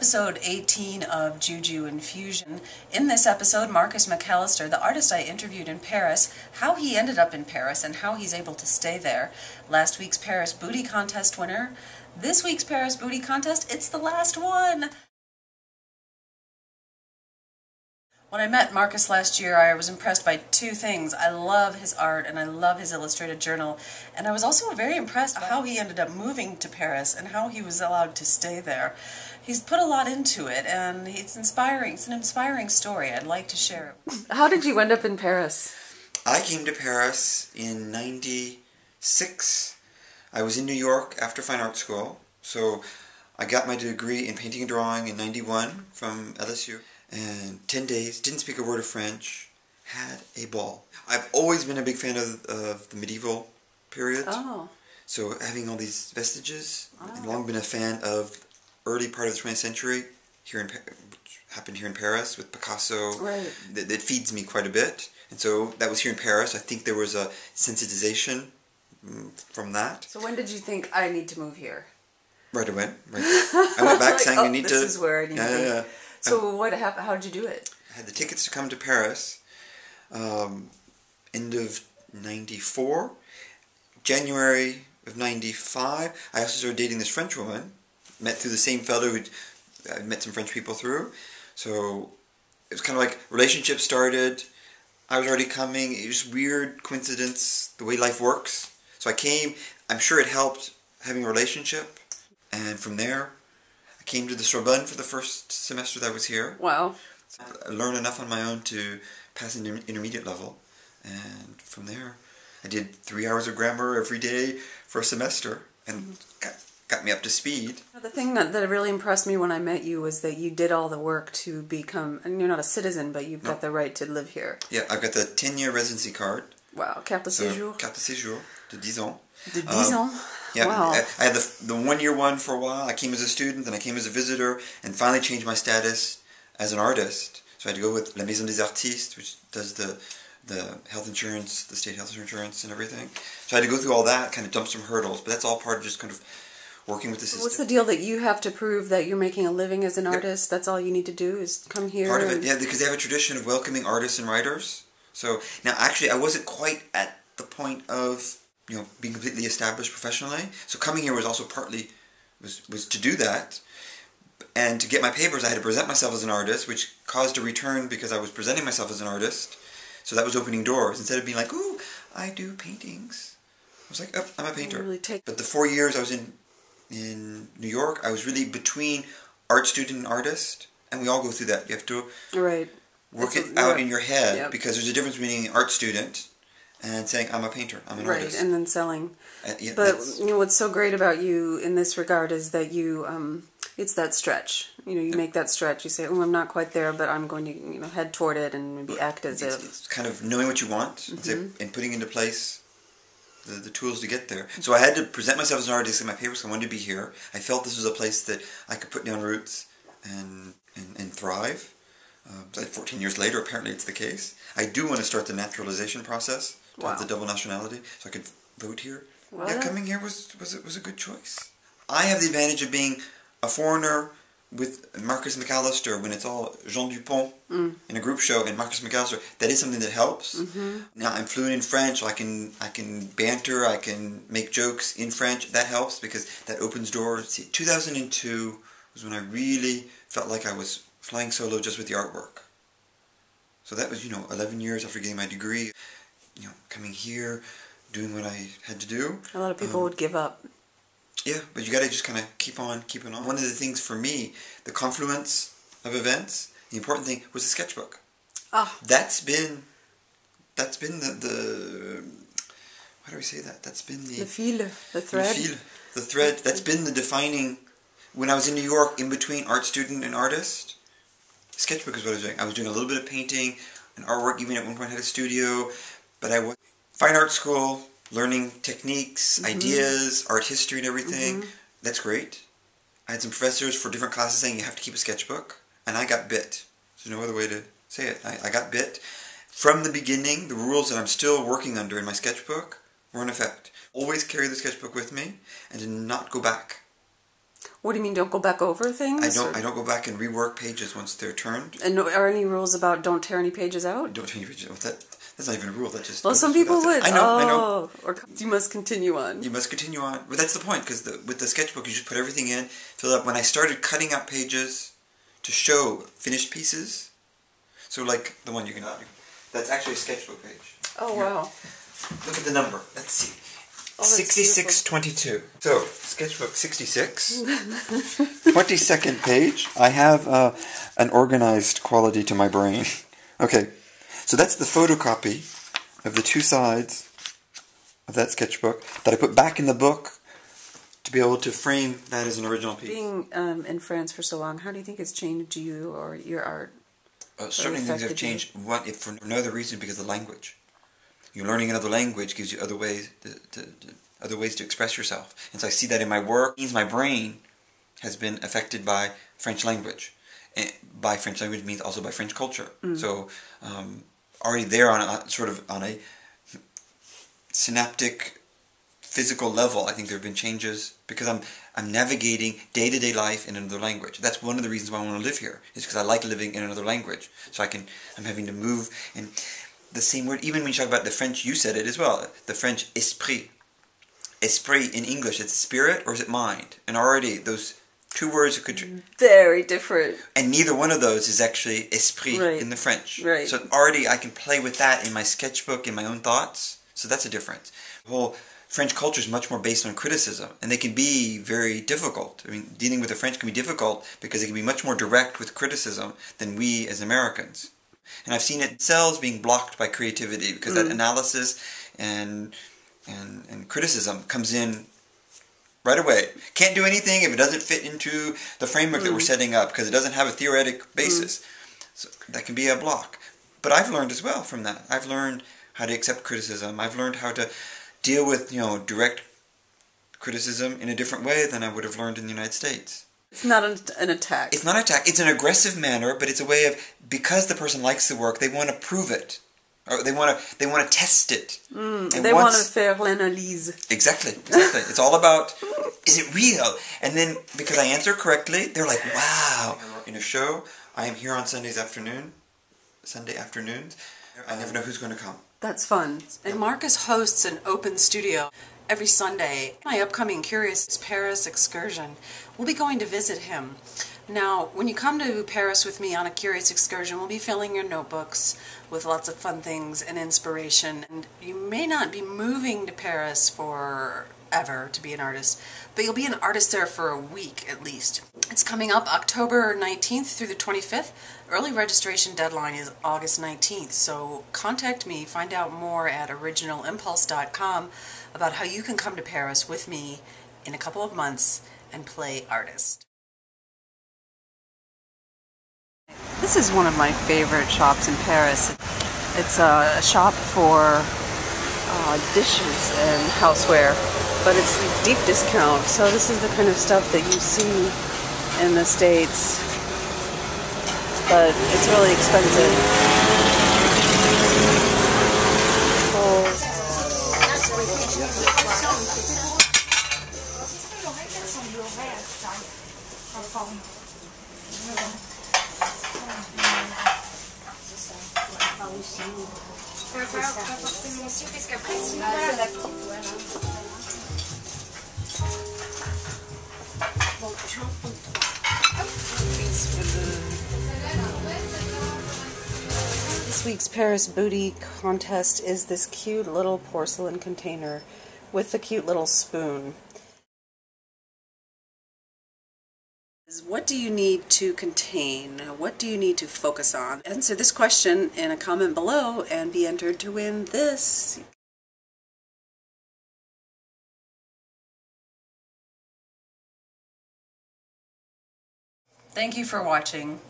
episode 18 of Juju Infusion. In this episode, Marcus McAllister, the artist I interviewed in Paris, how he ended up in Paris and how he's able to stay there. Last week's Paris Booty Contest winner. This week's Paris Booty Contest, it's the last one! When I met Marcus last year, I was impressed by two things. I love his art and I love his illustrated journal. And I was also very impressed how he ended up moving to Paris and how he was allowed to stay there. He's put a lot into it and it's inspiring. It's an inspiring story. I'd like to share it. How did you end up in Paris? I came to Paris in '96. I was in New York after fine art school. So I got my degree in painting and drawing in '91 from LSU. And 10 days, didn't speak a word of French, had a ball. I've always been a big fan of the medieval period. Oh. So having all these vestiges, I've long been a fan of early part of the 20th century, which happened here in Paris with Picasso. Right. That feeds me quite a bit. And so that was here in Paris. I think there was a sensitization from that. So when did you think, I need to move here? Right away. Right. I went back saying, I need to... This is where I need to be. So what happened? How did you do it? I had the tickets to come to Paris, end of '94, January of '95. I also started dating this French woman, met through the same fellow who I met some French people through. So it was kind of like relationship started. I was already coming. It was weird coincidence, the way life works. So I came. I'm sure it helped having a relationship, and from there. I came to the Sorbonne for the first semester that I was here. Wow. I learned enough on my own to pass an intermediate level. And from there, I did 3 hours of grammar every day for a semester. And got me up to speed. The thing that really impressed me when I met you was that you did all the work to become, and you're not a citizen, but you've got the right to live here. Yeah, I've got the 10-year residency card. Wow, carte de séjour. Carte de séjour, de 10 ans. De 10 ans? Yeah, wow. I had the one-year one for a while. I came as a student, then I came as a visitor, and finally changed my status as an artist. So I had to go with La Maison des Artistes, which does the health insurance, the state health insurance and everything. So I had to go through all that, kind of jump some hurdles, but that's all part of just kind of working with the system. What's the deal that you have to prove that you're making a living as an artist? That's all you need to do is come here? Part of it, yeah, because they have a tradition of welcoming artists and writers. So now actually I wasn't quite at the point of being completely established professionally. So coming here was also partly was to do that. And to get my papers, I had to present myself as an artist, which caused a return because I was presenting myself as an artist. So that was opening doors. Instead of being like, ooh, I do paintings. I was like, oh, I'm a painter. But the 4 years I was in New York, I was really between art student and artist. And we all go through that. You have to work it out in your head because there's a difference between an art student and saying, I'm a painter, I'm an artist. Right, and then selling. Yeah, but what's so great about you in this regard is that you, it's that stretch. You make that stretch. You say, oh, I'm not quite there, but I'm going to head toward it and maybe act as if. It's kind of knowing what you want and putting into place the tools to get there. So I had to present myself as an artist in my papers. I wanted to be here. I felt this was a place that I could put down roots and thrive. 14 years later, apparently it's the case. I do want to start the naturalization process. Wow. The double nationality, so I could vote here. Well, yeah, coming here was a good choice. I have the advantage of being a foreigner with Marcus McAllister when it's all Jean Dupont in a group show and Marcus McAllister. That is something that helps. Now I'm fluent in French, so I can banter, I can make jokes in French. That helps because that opens doors. See, 2002 was when I really felt like I was flying solo just with the artwork. So that was 11 years after getting my degree. Coming here, doing what I had to do. A lot of people would give up. Yeah, but you got to just kind of keep on keeping on. One of the things for me, the confluence of events, the important thing was the sketchbook. Ah. That's been the how do we say that? That's been the fil, the thread. The thread. That's been the defining. When I was in New York, in between art student and artist, sketchbook is what I was doing. I was doing a little bit of painting and artwork. Even at one point, I had a studio. But I was fine art school, learning techniques, ideas, art history and everything. That's great. I had some professors for different classes saying you have to keep a sketchbook. And I got bit. There's no other way to say it. I got bit. From the beginning, the rules that I'm still working under in my sketchbook were in effect. Always carry the sketchbook with me and to not go back. What do you mean, don't go back over things? I don't go back and rework pages once they're turned. And are any rules about don't tear any pages out? Don't tear any pages out. That's not even a rule. That just well, some people would. I know. Or you must continue on. You must continue on. But that's the point, because with the sketchbook, you just put everything in, fill it up. When I started cutting out pages to show finished pieces, so like the one you can... That's actually a sketchbook page. Oh, wow. Look at the number. Let's see. 6622. So, sketchbook 66. 22nd page. I have an organized quality to my brain. Okay. So that's the photocopy of the two sides of that sketchbook that I put back in the book to be able to frame that as an original piece. Being in France for so long, how do you think it's changed you or your art? Certainly things have changed. If for no other reason, because of the language. You're learning another language gives you other ways to express yourself. And so I see that in my work. It means my brain has been affected by French language. And by French language means also by French culture. So already there on a synaptic, physical level, I think there have been changes because I'm navigating day-to-day life in another language. That's one of the reasons why I want to live here, is because I like living in another language. So I'm having to move, and the same word, even when you talk about the French, you said it as well, the French esprit. Esprit in English, it's spirit or is it mind? And already those two words could... Very different. And neither one of those is actually esprit in the French. Right. So already I can play with that in my sketchbook, in my own thoughts. So that's a difference. The whole French culture is much more based on criticism. And they can be very difficult. I mean, dealing with the French can be difficult because they can be much more direct with criticism than we as Americans. And I've seen it themselves being blocked by creativity because that analysis and criticism comes in right away. Can't do anything if it doesn't fit into the framework that we're setting up because it doesn't have a theoretic basis. So that can be a block. But I've learned as well from that. I've learned how to accept criticism. I've learned how to deal with, direct criticism in a different way than I would have learned in the United States. It's not an attack. It's not an attack. It's an aggressive manner, but it's a way of, because the person likes the work, they want to prove it. Or they want to test it. They want to faire l'analyse. Exactly. It's all about, is it real? And then, because I answer correctly, they're like, wow. In a show, I am here on Sunday afternoons. I never know who's going to come. That's fun. And Marcus hosts an open studio every Sunday. My upcoming Curious Paris excursion, we'll be going to visit him. Now, when you come to Paris with me on a Curious excursion, we'll be filling your notebooks with lots of fun things and inspiration. And you may not be moving to Paris forever to be an artist, but you'll be an artist there for a week at least. It's coming up October 19th through the 25th. Early registration deadline is August 19th, so contact me, find out more at originalimpulse.com about how you can come to Paris with me in a couple of months and play artist. This is one of my favorite shops in Paris. It's a shop for dishes and houseware, but it's deep discount. So this is the kind of stuff that you see in the States, but it's really expensive. This week's Paris Booty contest is this cute little porcelain container with the cute little spoon. What do you need to contain? What do you need to focus on? Answer this question in a comment below and be entered to win this. Thank you for watching.